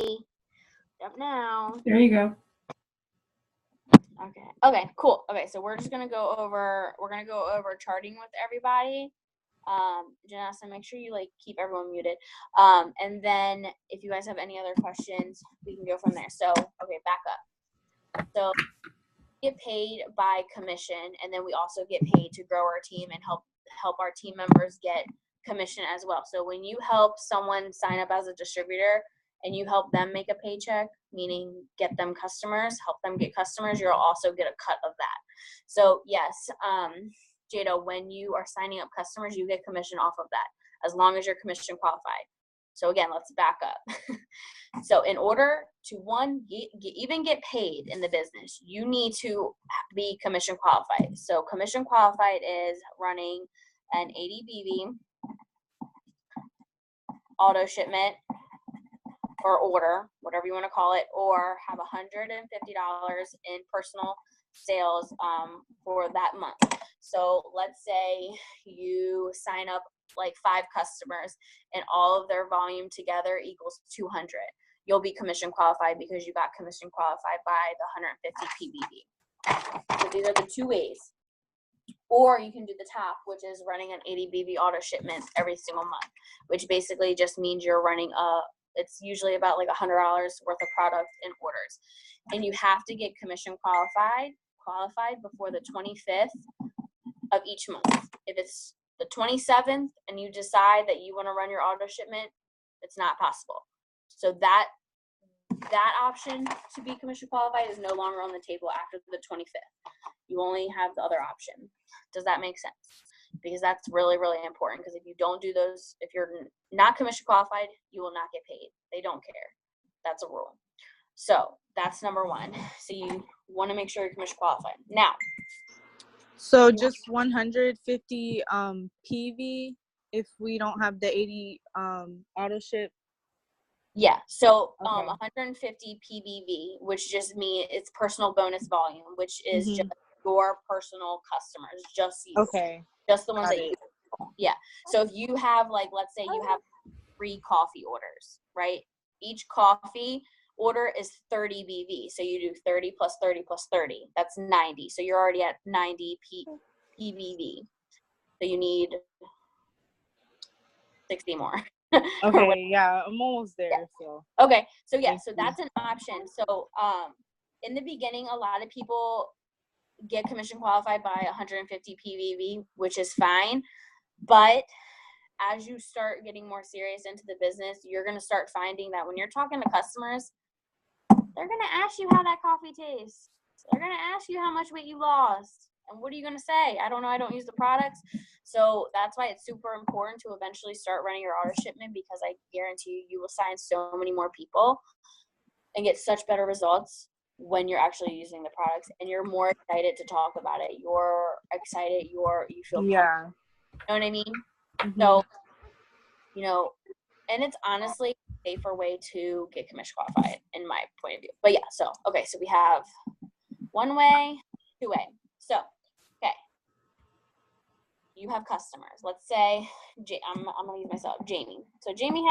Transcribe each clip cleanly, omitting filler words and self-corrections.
Up now. There you go. Okay, cool. Okay, so we're gonna go over charting with everybody. Janessa, make sure you keep everyone muted. And then if you guys have any other questions, we can go from there. So, okay, back up. So get paid by commission, and then we also get paid to grow our team and help our team members get commission as well. So when you help someone sign up as a distributor and you help them make a paycheck, meaning get them customers, help them get customers, you'll also get a cut of that. So yes, Jada, when you are signing up customers, you get commission off of that, as long as you're commission qualified. So again, let's back up. So in order to even get paid in the business, you need to be commission qualified. So commission qualified is running an 80 BV auto shipment or order, whatever you want to call it, or have $150 in personal sales for that month. So let's say you sign up 5 customers and all of their volume together equals 200. You'll be commission qualified because you got commission qualified by the 150 PBV. So these are the 2 ways. Or you can do the top, which is running an 80 BV auto shipment every single month, which basically just means you're running it's usually about $100 worth of product in orders. And you have to get commission qualified before the 25th of each month. If it's the 27th and you decide that you want to run your auto shipment, it's not possible. So that option to be commission qualified is no longer on the table after the 25th. You only have the other option. Does that make sense? Because that's really, really important, because if you don't do those, if you're not commission qualified, you will not get paid. They don't care. That's a rule. So that's number 1. So you want to make sure you're commission qualified. Now, so just 150 PV if we don't have the 80 auto ship. Yeah, so Okay. 150 PBV, which just means it's personal bonus volume, which is Mm-hmm. just your personal customers, just you. Okay. Just the ones Got that it. you. Yeah. So if you have let's say you have 3 coffee orders, right? Each coffee order is 30 BV. So you do 30 plus 30 plus 30. That's 90. So you're already at 90 PBV. So you need 60 more. Okay, yeah, I'm almost there. Yeah. So okay, so yeah, so that's an option. So in the beginning, a lot of people get commission qualified by 150 PVV, which is fine. But as you start getting more serious into the business, you're going to start finding that when you're talking to customers, they're going to ask you how that coffee tastes. They're going to ask you how much weight you lost. And what are you going to say? I don't know. I don't use the products. So that's why it's super important to eventually start running your auto shipment, because I guarantee you will sign so many more people and get such better results when you're actually using the products, and you're more excited to talk about it. You're excited. You feel yeah. You know what I mean? Mm-hmm. So, and it's honestly a safer way to get commission qualified in my point of view. But yeah, so we have 1 way, 2 way. So, okay. You have customers. Let's say I'm gonna use myself, Jamie. So Jamie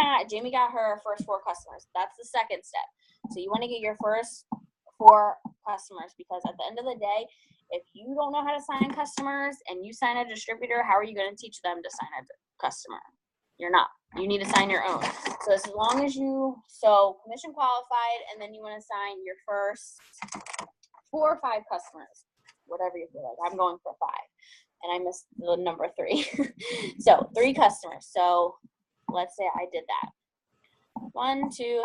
got her first 4 customers. That's the second step. So you want to get your first 4 customers, because at the end of the day, if you don't know how to sign customers and you sign a distributor, how are you going to teach them to sign a customer? You're not. You need to sign your own. So as long as commission qualified, and then you want to sign your first 4 or 5 customers, whatever you feel like. I'm going for 5. And I missed the number 3. So 3 customers. So let's say I did that. 1, 2,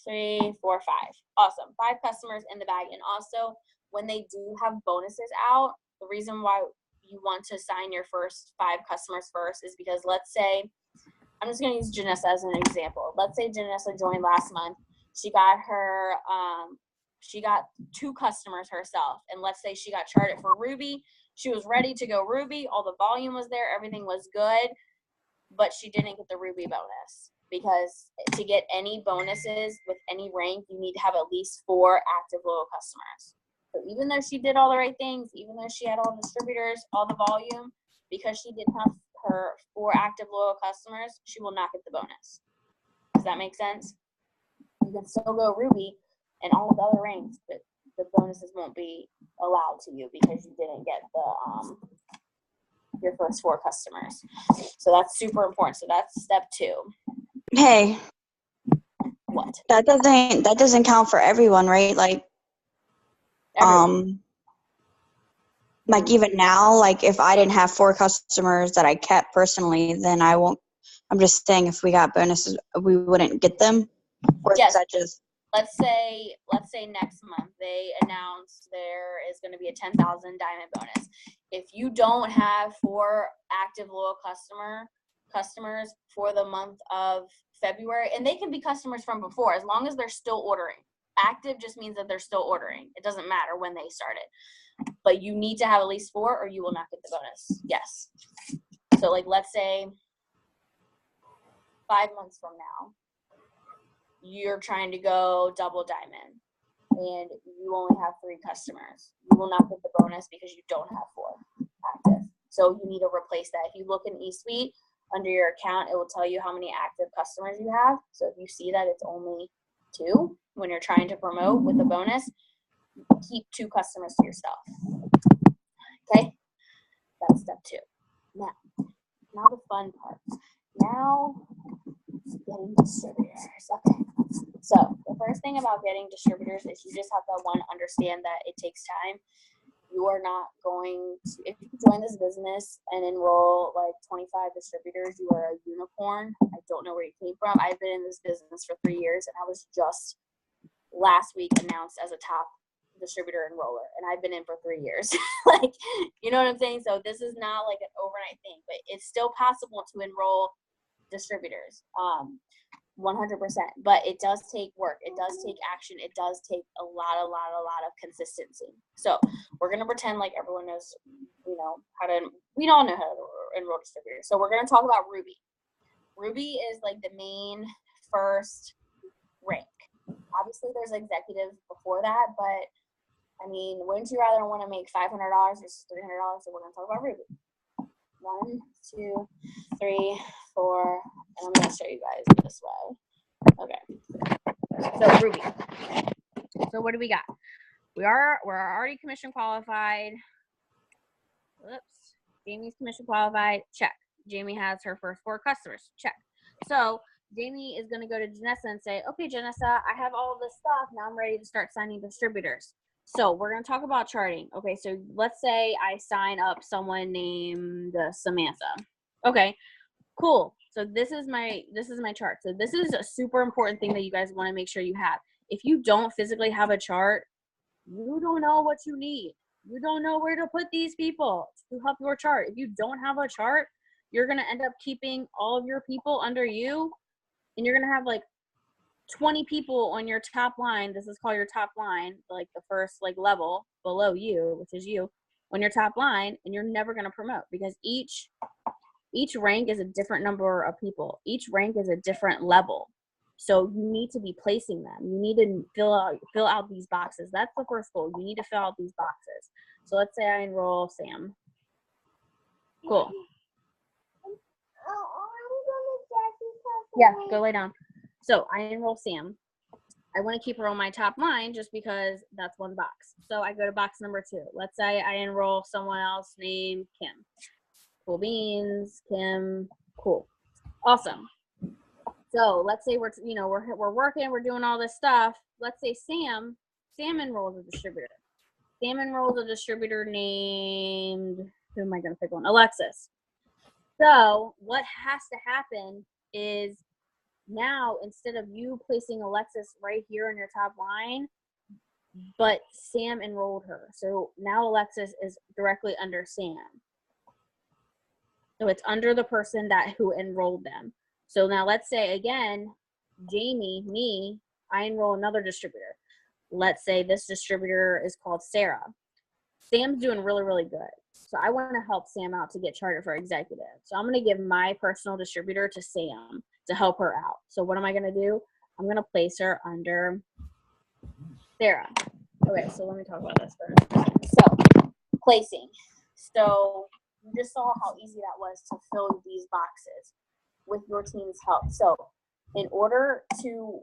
3, 4, 5. Awesome. 5 customers in the bag. And also, when they do have bonuses out, the reason why you want to sign your first 5 customers first is because, let's say, I'm just going to use Janessa as an example. Let's say Janessa joined last month. She got her, she got 2 customers herself. And let's say she got charted for Ruby. She was ready to go Ruby. All the volume was there. Everything was good. But she didn't get the Ruby bonus, because to get any bonuses with any rank, you need to have at least 4 active loyal customers. So even though she did all the right things, even though she had all the distributors, all the volume, because she didn't have her 4 active loyal customers, she will not get the bonus. Does that make sense? can still go Ruby and all of the other ranks, but the bonuses won't be allowed to you because you didn't get the your first 4 customers. So that's super important. So that's step 2. Hey, What? that doesn't count for everyone, right? Like, Everyone. like even now, like if I didn't have 4 customers that I kept personally, then I won't. I'm just saying, if we got bonuses, we wouldn't get them. Or Yes. is that just? Let's say next month they announce there is going to be a 10,000 diamond bonus. If you don't have 4 active loyal customers for the month of February, and they can be customers from before as long as they're still ordering. Active just means that they're still ordering. It doesn't matter when they started. But you need to have at least 4 or you will not get the bonus. Yes. So like let's say 5 months from now, you're trying to go double diamond and you only have 3 customers. You will not get the bonus because you don't have 4 active. So you need to replace that. If you look in eSuite under your account, it will tell you how many active customers you have. So if you see that it's only 2 when you're trying to promote with a bonus, keep 2 customers to yourself. Okay? That's step 2. Now the fun part. Now getting distributors. Okay. So the first thing about getting distributors is you just have to understand that it takes time. You are not going to, if you join this business and enroll like 25 distributors, you are a unicorn. I don't know where you came from. I've been in this business for 3 years and I was just last week announced as a top distributor enroller, and I've been in for 3 years. Like, you know what I'm saying? So this is not like an overnight thing, but it's still possible to enroll distributors, 100%. But it does take work. It does take action. It does take a lot of consistency. So we're gonna pretend like everyone knows, we all know how to enroll distributors. So we're gonna talk about Ruby. Ruby is like the main first rank. Obviously, there's executive before that, but I mean, wouldn't you rather want to make $500 versus $300? So we're gonna talk about Ruby. 1, 2, 3, 4, and I'm gonna show you guys this way. Okay. So Ruby. So what do we got? We're already commission qualified. Whoops. Jamie's commission qualified. Check. Jamie has her first 4 customers. Check. So Jamie is going to go to Janessa and say, okay, Janessa, I have all of this stuff. Now I'm ready to start signing distributors. So we're going to talk about charting. Okay, so let's say I sign up someone named Samantha. Okay, cool. So this is my chart. So this is a super important thing that you guys want to make sure you have. If you don't physically have a chart, you don't know what you need. You don't know where to put these people to help your chart. If you don't have a chart, you're going to end up keeping all of your people under you, and you're going to have like 20 people on your top line. This is called your top line, like the first like level below you, which is you, on your top line, and you're never going to promote because each rank is a different number of people. Each rank is a different level. So you need to be placing them. You need to fill out these boxes. That's the first goal. You need to fill out these boxes. So let's say I enroll Sam. Cool. Yeah, go lay down. So I enroll Sam. I want to keep her on my top line just because that's one box. So I go to box number 2. Let's say I enroll someone else named Kim. Cool beans, Kim, cool. Awesome. So let's say we're working, we're doing all this stuff. Let's say Sam enrolls a distributor. Sam enrolls a distributor named, who am I going to pick on? Alexis. So what has to happen is now instead of you placing Alexis right here on your top line, but Sam enrolled her. So now Alexis is directly under Sam. So it's under the person who enrolled them. So now let's say again, Jamie, me, I enroll another distributor. Let's say this distributor is called Sarah. Sam's doing really, really good. So I want to help Sam out to get charted for executive. So I'm going to give my personal distributor to Sam to help her out. So what am I going to do? I'm going to place her under Sarah. Okay, so let me talk about this first. So placing. So you just saw how easy that was to fill these boxes with your team's help. So in order to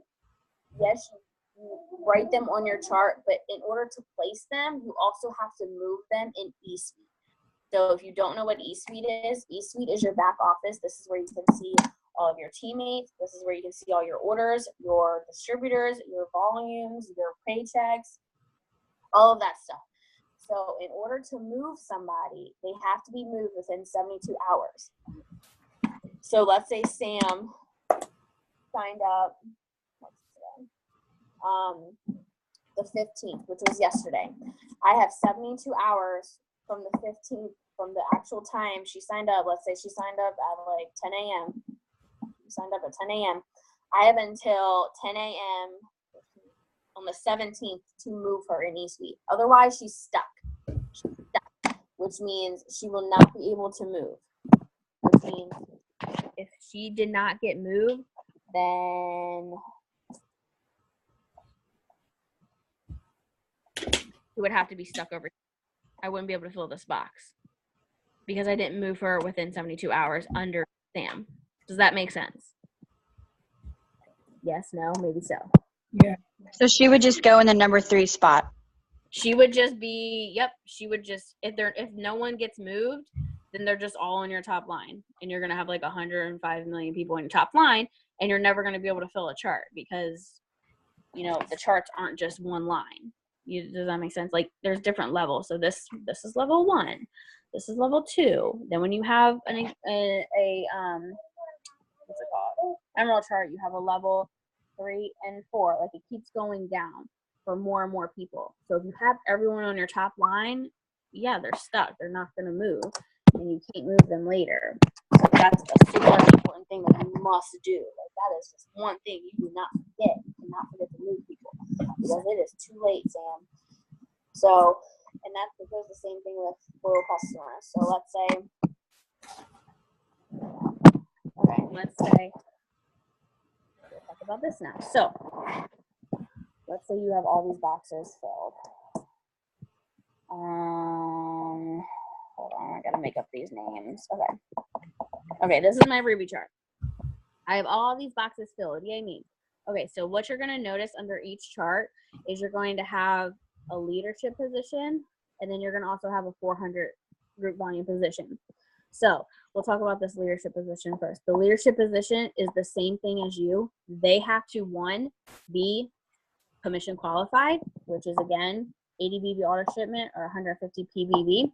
yes, you write them on your chart, but in order to place them, you also have to move them in eSuite. So if you don't know what eSuite is your back office. This is where you can see all of your teammates. This is where you can see all your orders, your distributors, your volumes, your paychecks, all of that stuff. So in order to move somebody, they have to be moved within 72 hours. So let's say Sam signed up the 15th, which was yesterday. I have 72 hours from the 15th, from the actual time she signed up. Let's say she signed up at like 10 a.m. She signed up at 10 a.m. I have until 10 a.m. on the 17th to move her in eSuite. Otherwise, she's stuck. Which means she will not be able to move. Which means if she did not get moved, then she would have to be stuck over. I wouldn't be able to fill this box because I didn't move her within 72 hours under Sam. Does that make sense? Yes, no, maybe so. Yeah. So she would just go in the number 3 spot. She would just be, yep, she would just, if no one gets moved, then they're just all on your top line. And you're going to have like 105 million people on your top line, and you're never going to be able to fill a chart because, you know, the charts aren't just one line. Does that make sense? Like there's different levels. So this is level 1. This is level 2. Then when you have what's it called? Emerald chart, you have a level 3 and 4. Like it keeps going down for more and more people. So if you have everyone on your top line, yeah, they're stuck. They're not going to move, and you can't move them later. So that's a super important thing that you must do. Like that is just one thing you do not forget. You cannot forget to move people because it is too late, Sam. So, and that goes the same thing with loyal customers. So let's say, we'll talk about this now. So let's say you have all these boxes filled. Hold on, I gotta make up these names. Okay, this is my Ruby chart. I have all these boxes filled. Yay me. Okay, so what you're gonna notice under each chart is you're going to have a leadership position, and then you're gonna also have a 400 group volume position. So we'll talk about this leadership position first. The leadership position is the same thing as you. They have to, 1, be commission qualified, which is again 80 BB auto shipment or 150 PBV.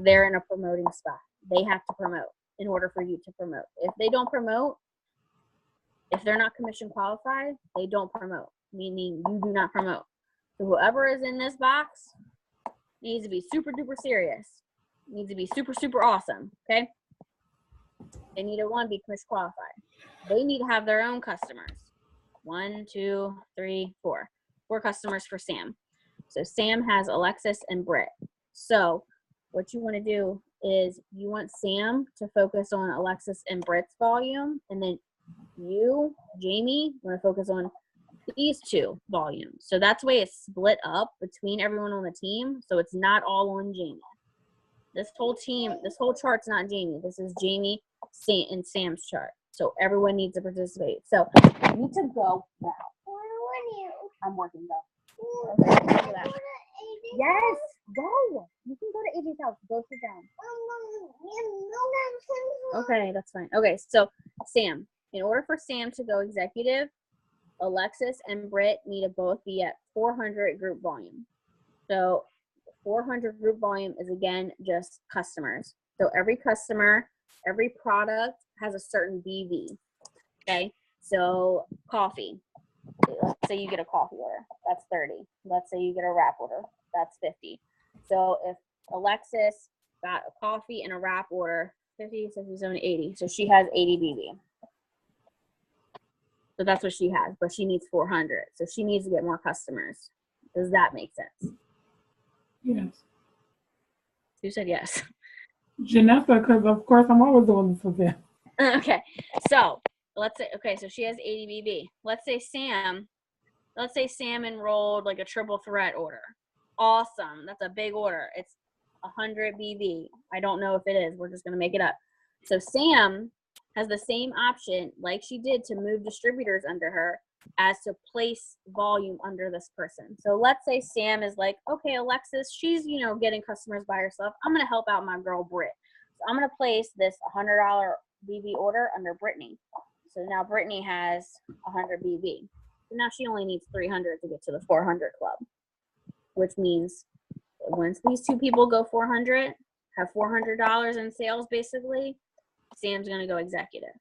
They're in a promoting spot. They have to promote in order for you to promote. If they don't promote, if they're not commission qualified, they don't promote, meaning you do not promote. So whoever is in this box needs to be super duper serious. Needs to be super, super awesome, okay? They need to, 1, be commission qualified. They need to have their own customers. 1, 2, 3, 4. 4 customers for Sam. So Sam has Alexis and Britt. So what you want to do is you want Sam to focus on Alexis and Britt's volume, and then you, Jamie, want to focus on these 2 volumes. So that's the way it's split up between everyone on the team. So it's not all on Jamie. This whole team, this whole chart's not Jamie. This is Jamie and Sam's chart. So everyone needs to participate. So you need to go now. I'm working though. Okay, yes, go. You can go to AJ's house. Go sit down. Okay, that's fine. Okay, so Sam, in order for Sam to go executive, Alexis and Britt need to both be at 400 group volume. So 400 group volume is again just customers. So every customer, every product has a certain BV. Okay, so coffee. Let's say you get a coffee order, that's 30. Let's say you get a wrap order, that's 50. So if Alexis got a coffee and a wrap order, 50, 60, 70, 80. So she has 80 BV. So that's what she has, but she needs 400. So she needs to get more customers. Does that make sense? Yes. Who said yes? Janessa, because of course I'm always doing this for them. Okay, so let's say, okay, so she has 80 BB. Let's say Sam enrolled like a triple threat order. Awesome, that's a big order. It's 100 BB. I don't know if it is. We're just gonna make it up. So Sam has the same option like she did to move distributors under her. as to place volume under this person. So let's say Sam is like, okay, Alexis, she's, getting customers by herself. I'm going to help out my girl, Britt. So I'm going to place this $100 BV order under Brittany. So now Brittany has 100 BV. So now she only needs 300 to get to the 400 club, which means once these two people go 400, have $400 in sales basically, Sam's going to go executive.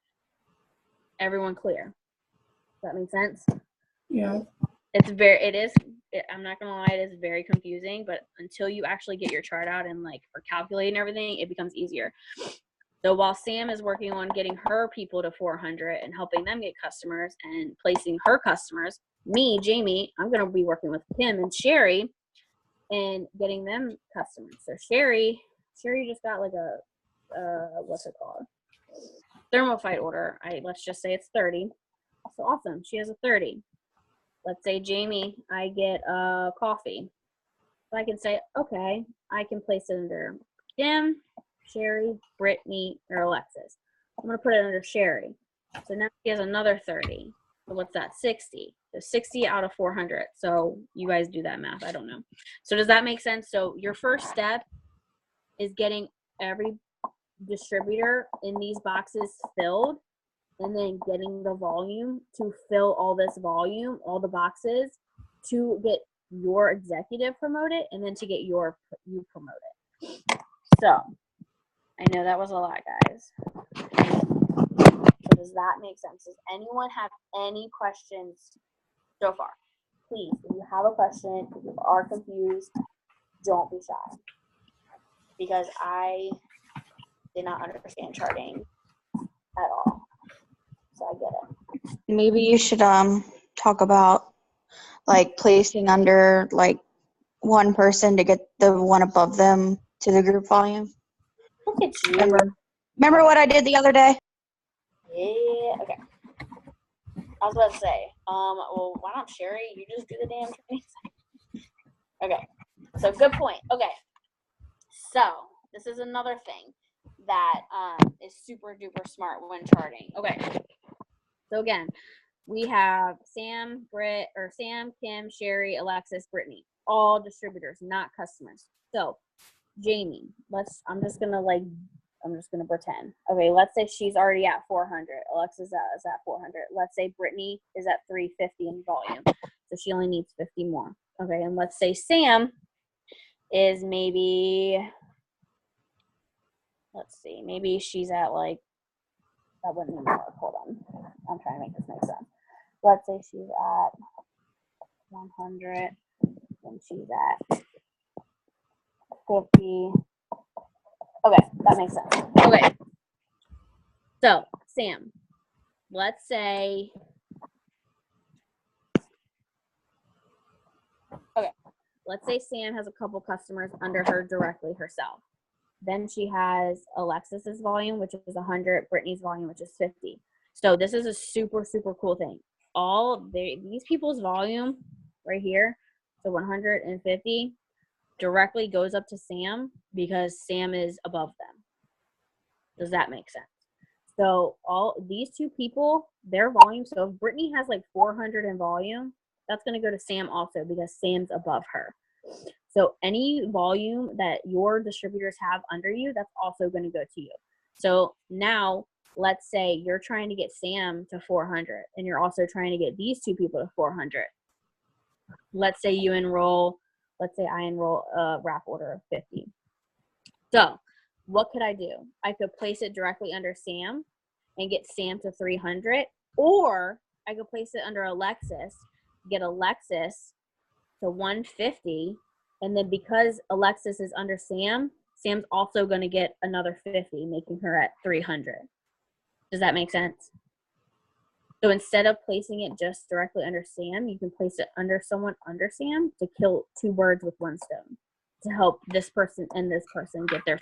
Everyone clear? Does that make sense? Yeah. I'm not gonna lie, it is very confusing, but until you actually get your chart out and for calculating everything, it becomes easier. So while Sam is working on getting her people to 400 and helping them get customers and placing her customers, me, Jamie, I'm gonna be working with Kim and Sherry and getting them customers. So Sherry just got what's it called? Thermophyte order. Let's just say it's 30. So awesome. She has a 30. Let's say Jamie, I get a coffee. So I can say, okay, I can place it under Kim, Sherry, Brittany, or Alexis. I'm going to put it under Sherry. So now she has another 30. So what's that? 60. So 60 out of 400. So you guys do that math. I don't know. So does that make sense? So your first step is getting every distributor in these boxes filled, and then getting the volume to fill all this volume, all the boxes, to get your executive promoted, and then to get you promoted. So I know that was a lot, guys. So does that make sense? Does anyone have any questions so far? Please, if you have a question, if you are confused, don't be shy. Because I did not understand charting at all. So I get it. Maybe you should talk about placing under one person to get the one above them to the group volume. Look at you. Remember what I did the other day? Yeah, okay. I was about to say, well, why don't Sherry, you just do the damn training? Okay, so good point. Okay, so this is another thing that is super duper smart when charting. Okay, so again, we have Sam, Kim, Sherry, Alexis, Brittany, all distributors, not customers. So Jamie, I'm just gonna pretend. Okay, let's say she's already at 400. Alexis is at 400. Let's say Brittany is at 350 in volume, so she only needs 50 more. Okay, and let's say Sam is maybe she's at that wouldn't even work. Hold on, I'm trying to make this make sense. Let's say she's at 100 and she's at 50. Okay, that makes sense. Okay, so Sam, let's say, Sam has a couple customers under her directly herself. Then she has Alexis's volume, which is 100, Brittany's volume, which is 50. So this is a super, super cool thing. These people's volume right here, so 150, directly goes up to Sam because Sam is above them. Does that make sense? So all these two people, their volume, so if Brittany has 400 in volume, that's going to go to Sam also because Sam's above her. So any volume that your distributors have under you, that's also going to go to you. So now let's say you're trying to get Sam to 400 and you're also trying to get these two people to 400. Let's say I enroll a wrap order of 50. So what could I do? I could place it directly under Sam and get Sam to 300, or I could place it under Alexis, get Alexis to 150, and then because Alexis is under Sam, Sam's also going to get another 50, making her at 300. Does that make sense? So instead of placing it just directly under Sam, you can place it under someone under Sam to kill two birds with one stone, to help this person and this person get there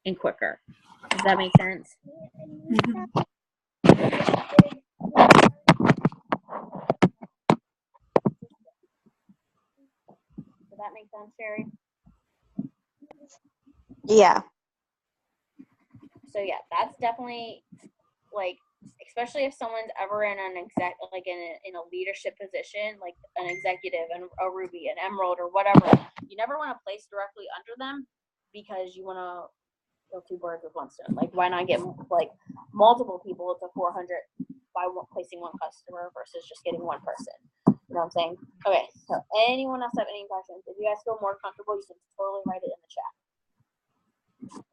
in quicker. Does that make sense? Mm-hmm. Does that make sense, Sherry? Yeah. So yeah, that's definitely especially if someone's ever in an exec, like in a leadership position, like an executive and a Ruby, an Emerald, or whatever. You never want to place directly under them because you want to kill two birds with one stone. Like, why not get like multiple people to 400 by placing one customer versus just getting one person? You know what I'm saying? Okay. So, anyone else have any questions? If you guys feel more comfortable, you can totally write it in the chat.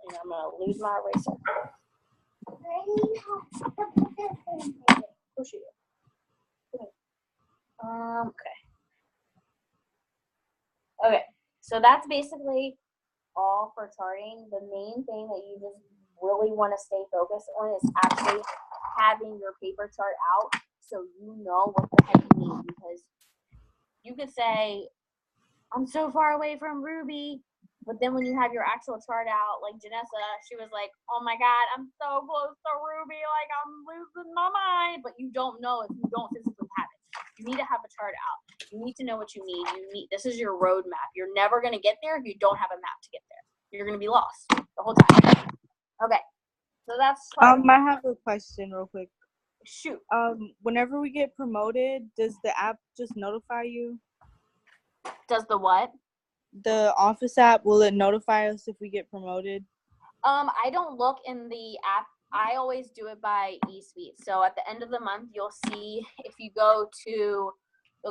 And I'm gonna lose my eraser. Push it. Okay. Okay. So that's basically all for charting. The main thing that you just really want to stay focused on is actually having your paper chart out so you know what the heck you need. Because you could say, I'm so far away from Ruby, but then when you have your actual chart out, like Janessa, she was like, oh my God, I'm so close to Ruby, like I'm losing my mind. But you don't know if you don't physically have it. You need to have a chart out. You need to know what you need. This is your roadmap. You're never going to get there if you don't have a map to get there. You're going to be lost the whole time. Okay, so that's I have a question real quick. Shoot. Whenever we get promoted, does the app just notify you? Does the what? The Office app, will it notify us if we get promoted? I don't look in the app. I always do it by eSuite. So at the end of the month, you'll see if you you'll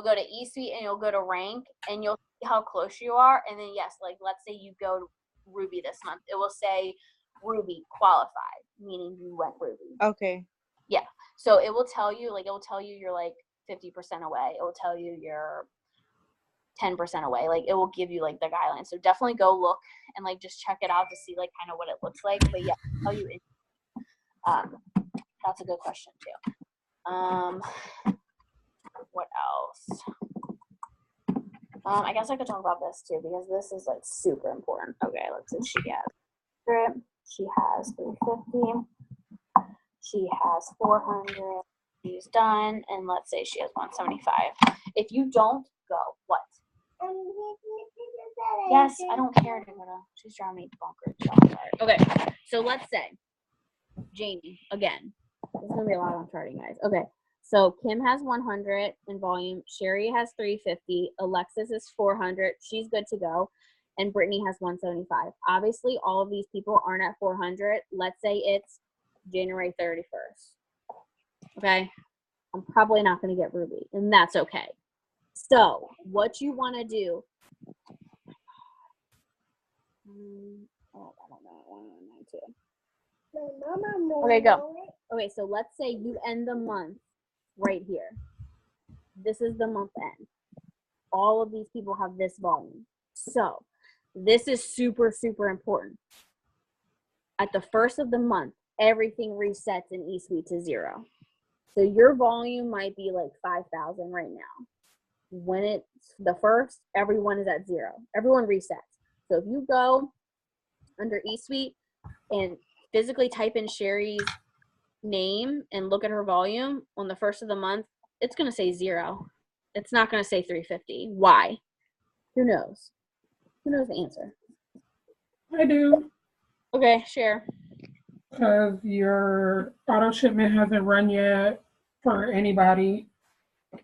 go to eSuite and you'll go to rank and you'll see how close you are. And then yes, like let's say you go to Ruby this month, it will say Ruby qualified, meaning you went Ruby. Okay. Yeah. So it will tell you, you're like 50% away. It will tell you you're 10% away. Like it will give you like the guidelines. So definitely go look and like just check it out to see like kind of what it looks like. But yeah, I'll tell you. That's a good question too. What else? I guess I could talk about this too because this is like super important. Okay, let's see. She has 350. She has 400. She's done, and let's say she has 175. If you don't go, what? Yes, I don't care, Dakota. She's driving me bonkers. Okay, so let's say Jamie again. There's gonna be a lot on charting, guys. Okay, so Kim has 100 in volume. Sherry has 350. Alexis is 400. She's good to go. And Brittany has 175. Obviously, all of these people aren't at 400. Let's say it's January 31st. Okay, I'm probably not going to get Ruby, and that's okay. So what you want to do? Oh, I don't know. 192. Okay, go. Okay, so let's say you end the month right here. This is the month end. All of these people have this volume. So this is super, super important. At the first of the month, everything resets in eSuite to 0. So your volume might be like 5,000 right now. When it's the first, everyone is at 0. Everyone resets. So if you go under eSuite and physically type in Sherry's name and look at her volume on the first of the month, it's going to say 0. It's not going to say 350. Why? Who knows? Who knows the answer? I do. Okay, share. Because your auto shipment hasn't run yet for anybody.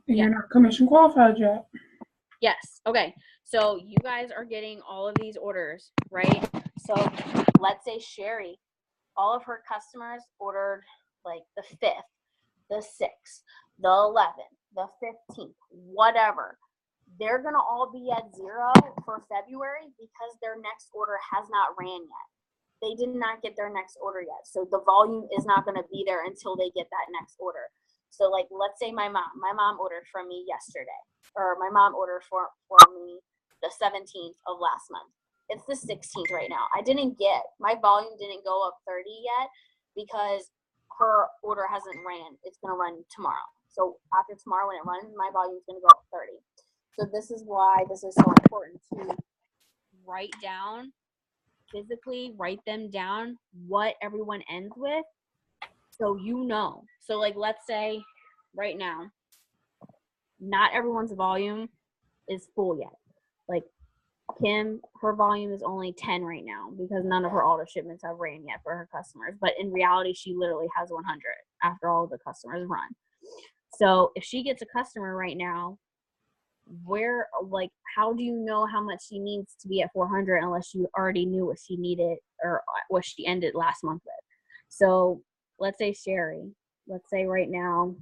And you're not commission qualified yet. Yes. Okay. So you guys are getting all of these orders, right? So let's say Sherry, all of her customers ordered like the 5th, the 6th, the 11th, the 15th, whatever. They're going to all be at 0 for February because their next order has not ran yet. They did not get their next order yet. So the volume is not going to be there until they get that next order. So like, let's say my mom ordered from me yesterday, or my mom ordered for me the 17th of last month. It's the 16th right now. My volume didn't go up 30 yet because her order hasn't ran. It's going to run tomorrow. So after tomorrow when it runs, my volume is going to go up 30. So this is why this is so important to physically write them down what everyone ends with so you know. So like let's say right now, not everyone's volume is full yet. Like Kim, her volume is only 10 right now because none of her auto shipments have ran yet for her customers. But in reality, she literally has 100 after all the customers run. So if she gets a customer right now, where, like, how do you know how much she needs to be at 400 unless you already knew what she needed or what she ended last month with? So let's say Sherry, let's say right now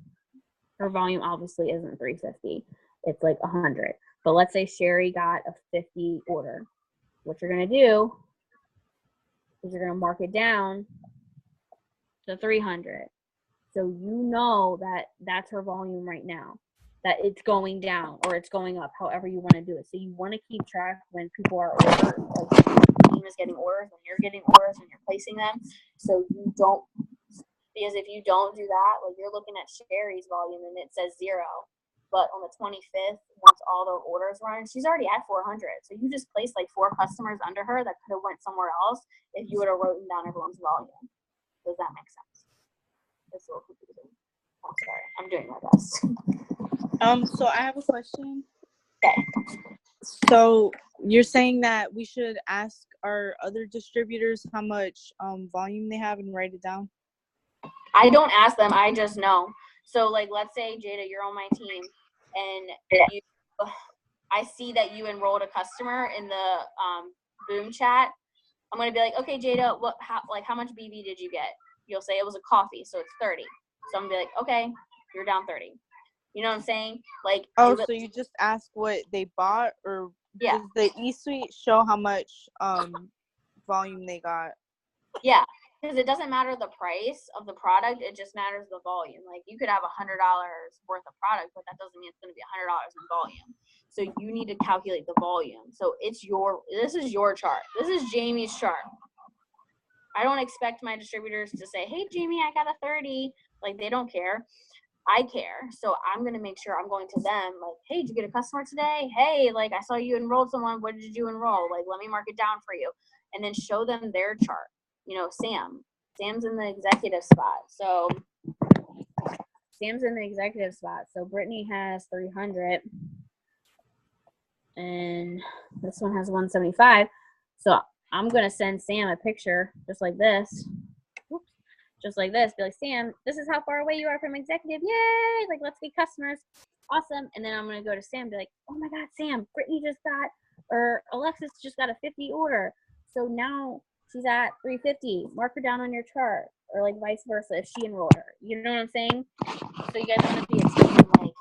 her volume obviously isn't 350, it's like 100. But let's say Sherry got a 50 order. What you're gonna do is you're gonna mark it down to 300. So you know that that's her volume right now, that it's going down or it's going up, however you want to do it. So you want to keep track when people are ordered, like the team is getting orders, when you're getting orders and you're placing them. So you don't, because if you don't do that, like you're looking at Sherry's volume and it says 0. But on the 25th, once all the orders run, she's already at 400. So you just placed like 4 customers under her that could have went somewhere else if you would have written down everyone's volume. Does that make sense? It's a little confusing. I'm sorry. I'm doing my best. So I have a question. Okay. So you're saying that we should ask our other distributors how much volume they have and write it down? I don't ask them. I just know. So, like, let's say, Jada, you're on my team, and I see that you enrolled a customer in the Boom chat. I'm gonna be like, okay, Jada, how much BV did you get? You'll say it was a coffee, so it's 30. So I'm gonna be like, okay, you're down 30. You know what I'm saying? Like, oh, so you just ask what they bought, or yeah, does the eSuite show how much volume they got? Yeah, because it doesn't matter the price of the product; it just matters the volume. Like, you could have $100 worth of product, but that doesn't mean it's gonna be $100 in volume. So you need to calculate the volume. So this is your chart. This is Jamie's chart. I don't expect my distributors to say, hey, Jamie, I got a 30. Like, they don't care. I care. So I'm going to make sure I'm going to them like, hey, did you get a customer today? Hey, like, I saw you enrolled someone. What did you enroll? Like, let me mark it down for you. And then show them their chart. You know, Sam's in the executive spot. So Sam's in the executive spot. So Brittany has 300. And this one has 175. So I'm going to send Sam a picture just like this. Oops. Just like this. Be like, Sam, this is how far away you are from executive. Yay! Like, let's be customers. Awesome. And then I'm going to go to Sam and be like, oh my God, Sam, Brittany just got, or Alexis just got a 50 order. So now she's at 350. Mark her down on your chart. Or like vice versa if she enrolled her. You know what I'm saying? So you guys want to be a team and like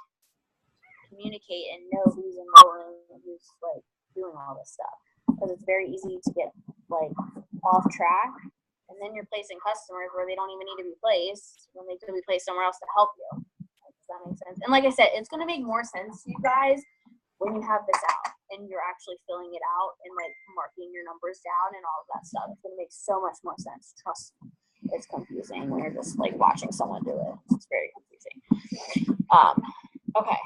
communicate and know who's enrolling and who's like doing all this stuff. Because it's very easy to get like off track, and then you're placing customers where they don't even need to be placed when they could be placed somewhere else to help you. Does that make sense? And like I said, it's going to make more sense to you guys when you have this out and you're actually filling it out and like marking your numbers down and all of that stuff. It's going to make so much more sense. Trust me, it's confusing when you're just like watching someone do it. It's very confusing. Okay,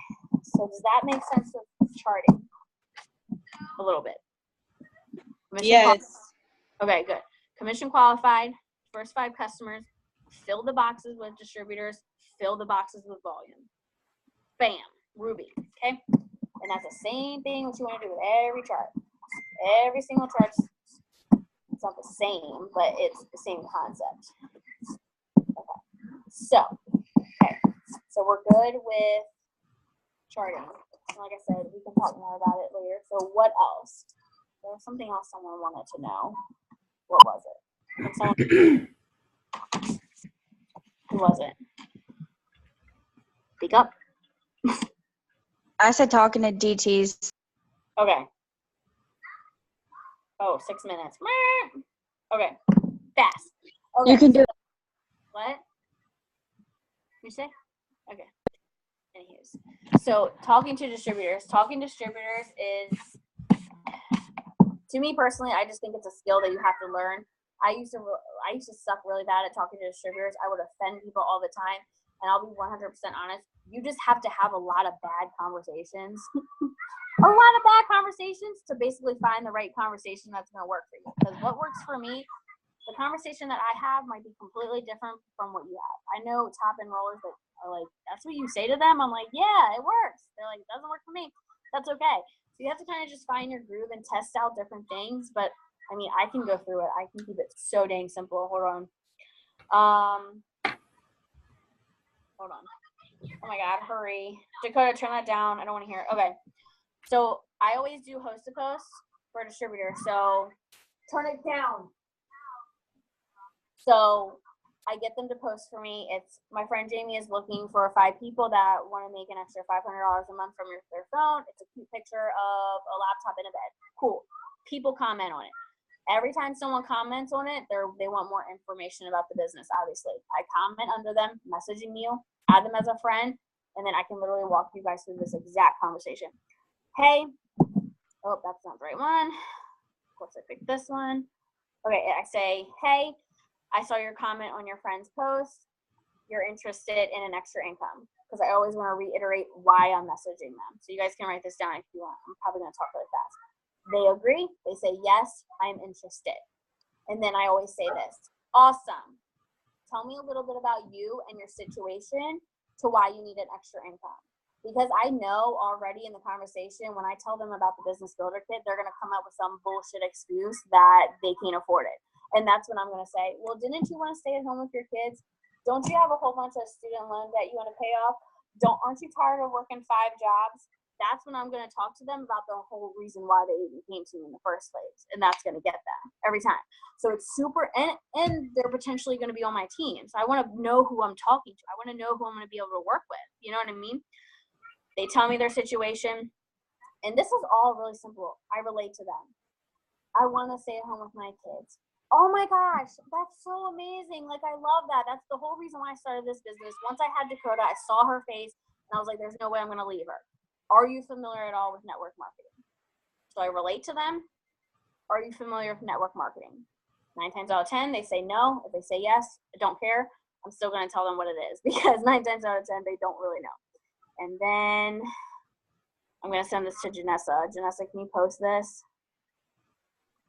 so does that make sense of charting a little bit? Yes. Okay, good. Commission qualified, first 5 customers, fill the boxes with distributors, fill the boxes with volume. Bam, Ruby, okay? And that's the same thing that you want to do with every chart. Every single chart, it's not the same, but it's the same concept. Okay, so we're good with charting. Like I said, we can talk more about it later. So what else? There was something else someone wanted to know. What was it? Who was it? Speak up. I said talking to DTs. Okay. Oh, 6 minutes. Okay. Fast. Okay. You can do it. What? You say? Okay. Anyways. So talking to distributors is, to me personally, I just think it's a skill that you have to learn. I used to suck really bad at talking to distributors. I would offend people all the time. And I'll be 100% honest. You just have to have a lot of bad conversations. A lot of bad conversations to basically find the right conversation that's going to work for you. Because what works for me, the conversation that I have might be completely different from what you have. I know top enrollers that are like, that's what you say to them? I'm like, yeah, it works. They're like, it doesn't work for me. That's okay. So you have to kind of just find your groove and test out different things. But, I mean, I can go through it. I can keep it so dang simple. Hold on. Hold on. Oh my God, hurry. Dakota, turn that down. I don't want to hear it. Okay. So I always do host to post for a distributor. So turn it down. So I get them to post for me. It's my friend Jamie is looking for 5 people that want to make an extra $500 a month from their phone. It's a cute picture of a laptop in a bed. Cool. People comment on it. Every time someone comments on it, they want more information about the business, obviously. I comment under them, messaging you, add them as a friend, and then I can literally walk you guys through this exact conversation. Hey, oh, that's not the right one. Of course, I picked this one. Okay, I say, hey, I saw your comment on your friend's post. You're interested in an extra income. Because I always want to reiterate why I'm messaging them. So you guys can write this down if you want. I'm probably going to talk really fast. They agree. They say, yes, I'm interested. And then I always say this. Awesome. Tell me a little bit about you and your situation to why you need an extra income. Because I know already in the conversation, when I tell them about the Business Builder Kit, they're going to come up with some bullshit excuse that they can't afford it. And that's when I'm going to say, well, didn't you want to stay at home with your kids? Don't you have a whole bunch of student loan debt you want to pay off? Aren't you tired of working 5 jobs? That's when I'm going to talk to them about the whole reason why they even came to me in the first place. And that's going to get them every time. So it's super, and they're potentially going to be on my team. So I want to know who I'm talking to. I want to know who I'm going to be able to work with. You know what I mean? They tell me their situation. And this is all really simple. I relate to them. I want to stay at home with my kids. Oh my gosh, that's so amazing. Like, I love that. That's the whole reason why I started this business. Once I had Dakota, I saw her face, and I was like, there's no way I'm going to leave her. Are you familiar at all with network marketing? So I relate to them. Are you familiar with network marketing? 9 times out of 10, they say no. If they say yes, I don't care. I'm still going to tell them what it is because 9 times out of 10, they don't really know. And then I'm going to send this to Janessa. Janessa, can you post this?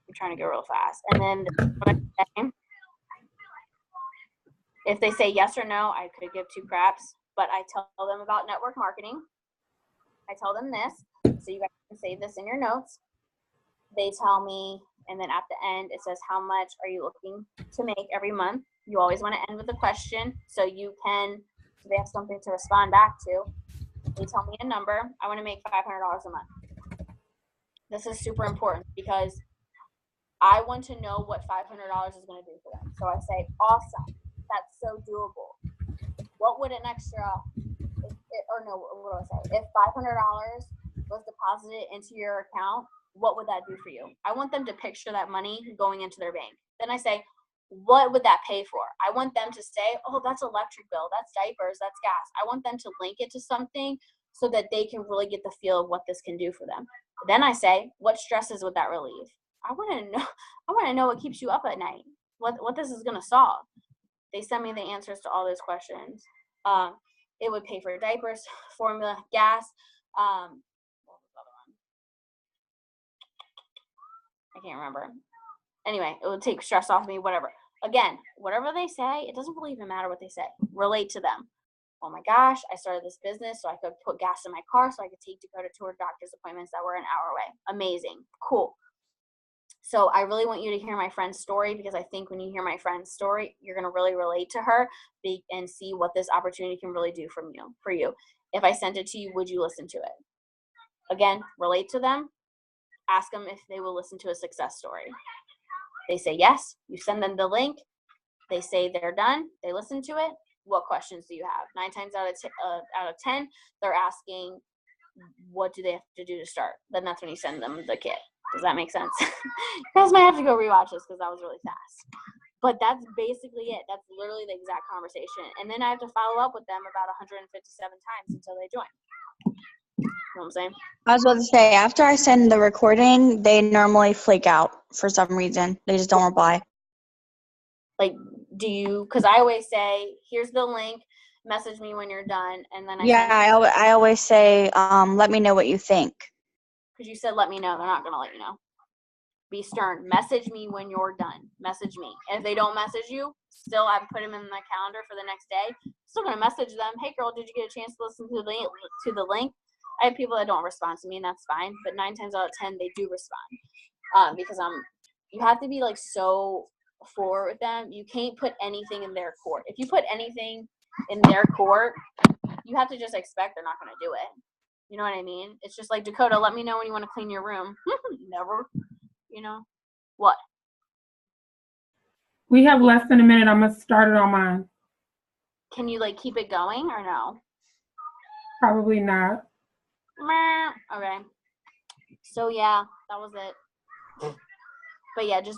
I'm trying to go real fast. And then if they say yes or no, I could give 2 craps, but I tell them about network marketing. I tell them this, so you guys can save this in your notes. They tell me, and then at the end, it says, how much are you looking to make every month? You always want to end with a question, so they have something to respond back to. They tell me a number. I want to make $500 a month. This is super important because I want to know what $500 is going to do for them. So I say, awesome, that's so doable. What would an extra, if $500 was deposited into your account, what would that do for you? I want them to picture that money going into their bank. Then I say, what would that pay for? I want them to say, oh, that's electric bill, that's diapers, that's gas. I want them to link it to something so that they can really get the feel of what this can do for them. Then I say, what stresses would that relieve? I want to know what keeps you up at night, what this is going to solve. They send me the answers to all those questions. It would pay for diapers, formula, gas. What was the other one? I can't remember. Anyway, it would take stress off me, whatever. Again, whatever they say, it doesn't really even matter what they say. Relate to them. Oh my gosh, I started this business so I could put gas in my car so I could take Dakota to her doctor's appointments that were an hour away. Amazing. Cool. So I really want you to hear my friend's story because I think when you hear my friend's story, you're going to really relate to her and see what this opportunity can really do for you. If I sent it to you, would you listen to it? Again, relate to them. Ask them if they will listen to a success story. They say yes. You send them the link. They say they're done. They listen to it. What questions do you have? 9 times out of 10, they're asking, what do they have to do to start? Then that's when you send them the kit. Does that make sense? You guys might have to go rewatch this because that was really fast. But that's basically it. That's literally the exact conversation. And then I have to follow up with them about 157 times until they join. You know what I'm saying? I was about to say, after I send the recording, they normally flake out for some reason. They just don't reply. Like, because I always say, here's the link, message me when you're done. And then I always say, let me know what you think. Because you said, let me know. They're not going to let you know. Be stern. Message me when you're done. Message me. And if they don't message you, still I put them in the calendar for the next day. Still going to message them. Hey, girl, did you get a chance to listen to the link? I have people that don't respond to me, and that's fine. But 9 times out of 10, they do respond. Because you have to be like so forward with them. You can't put anything in their court. If you put anything in their court, you have to just expect they're not going to do it. You know what I mean? It's just like, Dakota, let me know when you want to clean your room. Never. You know? What? We have less than a minute. I'm going to start it on mine. Can you, like, keep it going or no? Probably not. Okay. So, yeah, that was it. But, yeah, just